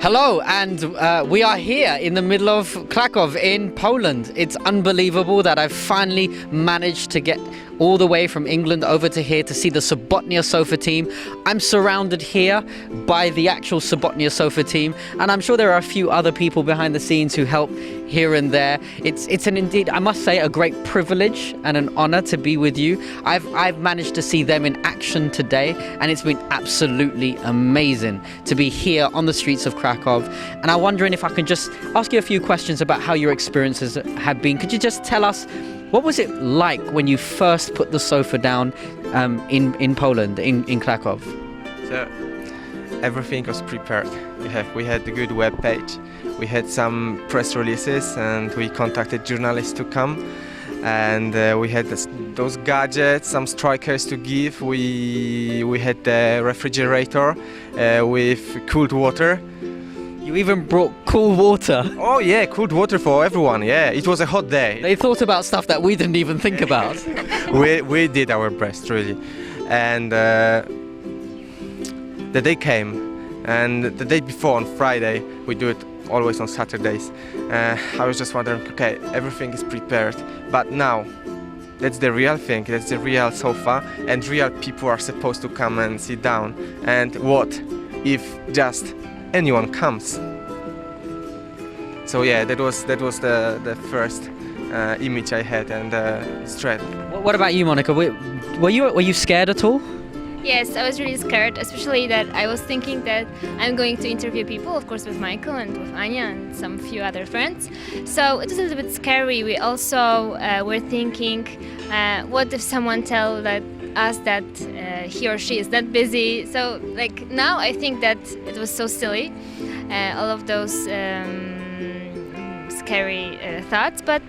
Hello, and we are here in the middle of Cracow in Poland. It's unbelievable that I've finally managed to get all the way from England over to here to see the Sabbath Sofa Team. I'm surrounded here by the actual Sabbath Sofa Team, and I'm sure there are a few other people behind the scenes who help here and there. It's an indeed, I must say, a great privilege and an honor to be with you. I've managed to see them in action today, and it's been absolutely amazing to be here on the streets of Cracow. And I'm wondering if I can just ask you a few questions about how your experiences have been. Could you just tell us, what was it like when you first put the sofa down in Poland, in Cracow? So everything was prepared. We had a good web page. We had some press releases, and we contacted journalists to come. And we had those gadgets, some strikers to give. We had the refrigerator with cooled water. You even brought cool water. Oh yeah, cooled water for everyone. Yeah, it was a hot day. They thought about stuff that we didn't even think about. we did our best, really. And the day came, and the day before, on Friday, we do it always on Saturdays. I was just wondering, okay, everything is prepared, but now that's the real thing, that's the real sofa, and real people are supposed to come and sit down. And what if just anyone comes? So yeah, that was the first image I had, and straight. What about you, Monica? Were you scared at all? Yes, I was really scared, especially that I was thinking that I'm going to interview people, of course with Michael and with Anya and some few other friends. So it was a little bit scary. We also were thinking, what if someone tells us that he or she is that busy? So like now I think that it was so silly, all of those scary thoughts, but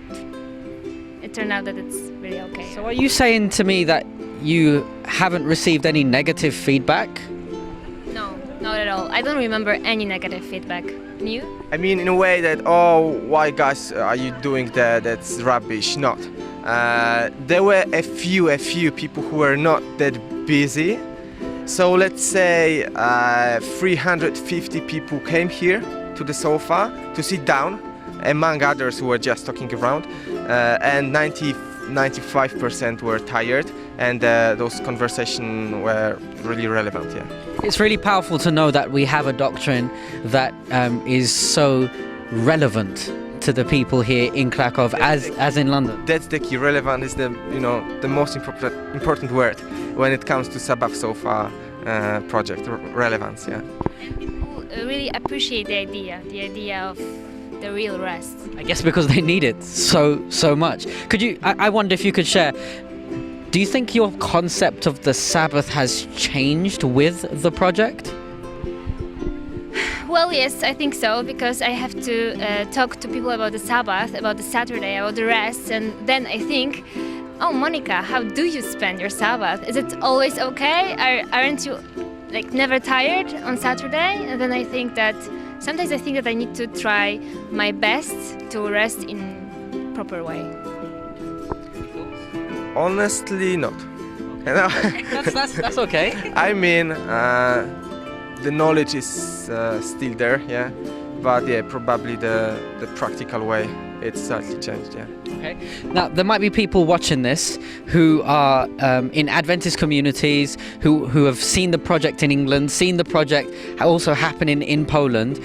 it turned out that it's really okay. So are you saying to me that you haven't received any negative feedback? No, not at all. I don't remember any negative feedback. And you? I mean, in a way that, oh, why guys are you doing that? That's rubbish. Not. There were a few people who were not that busy. So let's say 350 people came here to the sofa to sit down, among others who were just talking around, and 95% were tired, and those conversations were really relevant. Yeah. It's really powerful to know that we have a doctrine that is so relevant to the people here in Cracow as in London. That's the key. Relevant is the most important word when it comes to Sabbath Sofa project. Relevance. Yeah. And people really appreciate the idea of the real rest. I guess because they need it so much. Could you? I wonder if you could share. Do you think your concept of the Sabbath has changed with the project? Well, yes, I think so, because I have to talk to people about the Sabbath, about the Saturday, about the rest, and then I think, oh, Monica, how do you spend your Sabbath? Is it always okay? Aren't you like never tired on Saturday? And then I think that sometimes I think that I need to try my best to rest in proper way. Honestly, not. That's okay. I mean, the knowledge is still there, yeah. But yeah, probably the practical way, it's slightly changed, yeah. Okay. Now, there might be people watching this who are in Adventist communities, who have seen the project in England, seen the project also happening in Poland.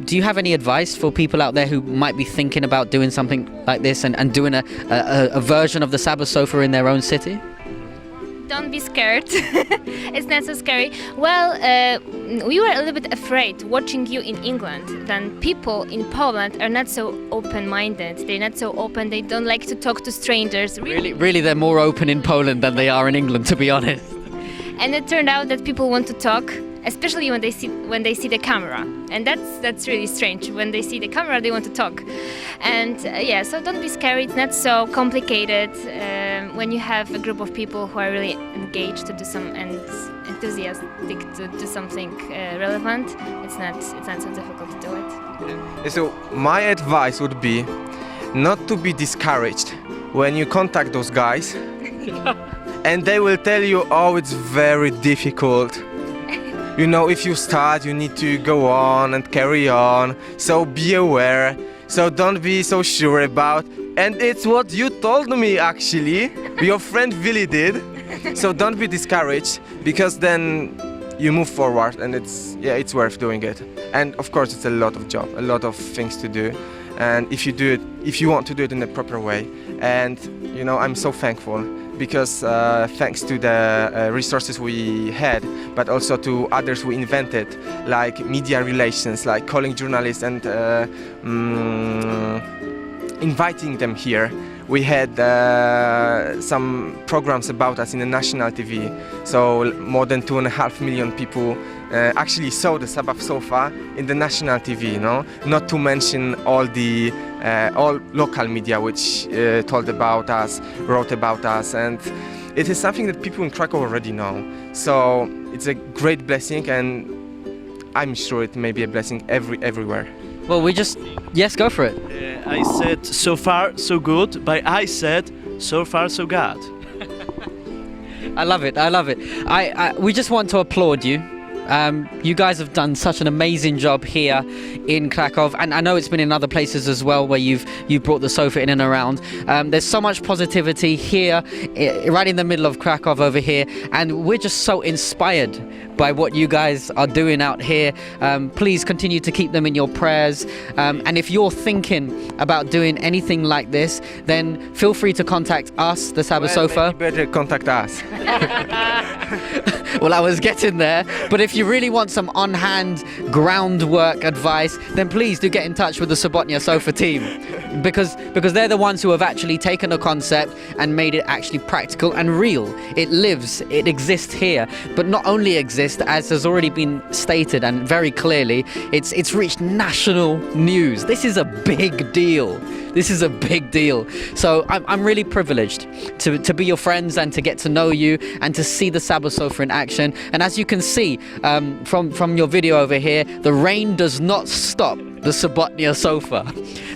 Do you have any advice for people out there who might be thinking about doing something like this and doing a version of the Sabbath sofa in their own city? Don't be scared. It's not so scary. Well, we were a little bit afraid watching you in England. Then people in Poland are not so open-minded. They're not so open. They don't like to talk to strangers. Really, they're more open in Poland than they are in England, to be honest. And it turned out that people want to talk, especially when they see the camera, and that's really strange. When they see the camera, they want to talk, and yeah. So don't be scared. It's not so complicated. When you have a group of people who are really engaged to do some and enthusiastic to do something relevant, it's not so difficult to do it. So my advice would be not to be discouraged when you contact those guys. And they will tell you, oh, it's very difficult. You know, if you start, you need to go on and carry on. So be aware. So don't be so sure about. And it's what you told me, actually. Your friend Willie did. So don't be discouraged, because then you move forward, and it's worth doing it. And of course, it's a lot of job, a lot of things to do. And if you want to do it in a proper way, and you know, I'm so thankful, because thanks to the resources we had, but also to others we invented, like media relations, like calling journalists and inviting them here. We had some programs about us in the national TV, so more than 2.5 million people actually saw the Sabbath Sofa in the national TV, you know? Not to mention all the all local media which told about us, wrote about us, and it is something that people in Cracow already know. So it's a great blessing, and I'm sure it may be a blessing everywhere. Well, yes, go for it. I said so far so good, but I said so far so God. I love it. We just want to applaud you. You guys have done such an amazing job here in Cracow, and I know it's been in other places as well where you've brought the sofa in and around. There's so much positivity here, right in the middle of Cracow over here, and we're just so inspired by what you guys are doing out here. Please continue to keep them in your prayers, and if you're thinking about doing anything like this, then feel free to contact us, the Sabbath Sofa. You better contact us. Well, I was getting there, but if you really want some on-hand groundwork advice, then please do get in touch with the Sabbath Sofa Team, because they're the ones who have actually taken a concept and made it actually practical and real. It lives, it exists here, but not only exists, as has already been stated and very clearly, it's reached national news. This is a big deal. So I'm really privileged to be your friends and to get to know you and to see the Sabbath Sofa in action. And as you can see from your video over here, the rain does not stop the Sabbath Sofa.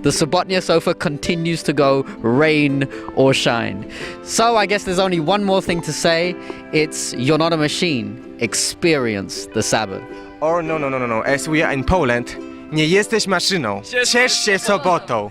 The Sabbath Sofa continues to go, rain or shine. So I guess there's only one more thing to say. It's, you're not a machine. Experience the Sabbath. Or no. As we are in Poland, nie jesteś maszyną. Ciesz się sobotą.